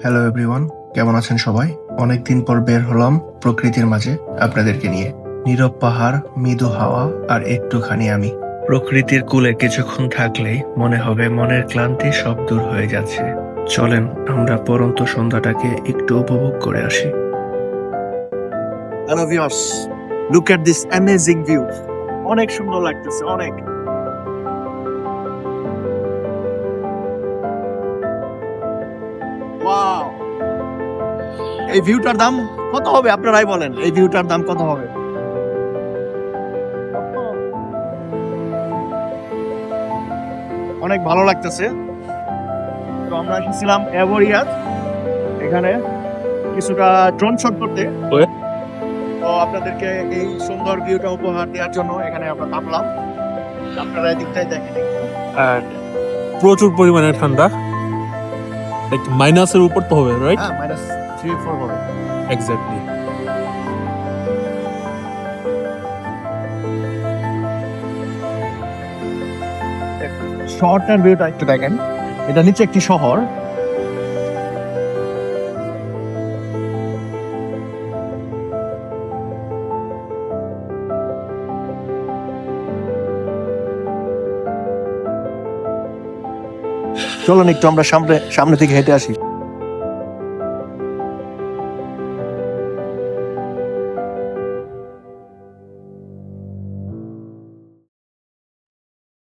Hello everyone, কেমন আছেন সবাই? অনেকদিন পর বের হলাম প্রকৃতির মাঝে আপনাদেরকে নিয়ে। নীরব পাহাড়, মৃদু হাওয়া আর একটুখানি আমি। প্রকৃতির কোলে কিছুক্ষণ থাকলেই মনে হবে মনের ক্লান্তি সব দূর হয়ে যাচ্ছে। চলেন আমরা পরন্ত সন্ধ্যাটাকে একটু উপভোগ করে আসি। Hello viewers, look at this amazing view. অনেক সুন্দর লাগতেছে, অনেক। ওয়াও! এই ভিউটার দাম কত হবে আপনারাই বলেন, এই ভিউটার দাম কত হবে? অনেক ভালো লাগতেছে। তো আমরা এসেছিলাম এভরিয়াত, এখানে কিছুটা ড্রোন শট করতে। তো আপনাদেরকে এই সুন্দর ভিউটা উপহার দেওয়ার জন্য এখানে আমরা নামলাম। আপনারা এদিকটাই দেখেন একটু। আর প্রচুর পরিমাণে ঠান্ডা, লাইক মাইনাসের উপর তো হবে, রাইট? হ্যাঁ, -3-4 হবে। এক্স্যাক্টলি। শহরটার ভিউটা একটু দেখেন। এটা নিচে একটি শহর। চলুন একটু আমরা সামনে থেকে হেঁটে আসি।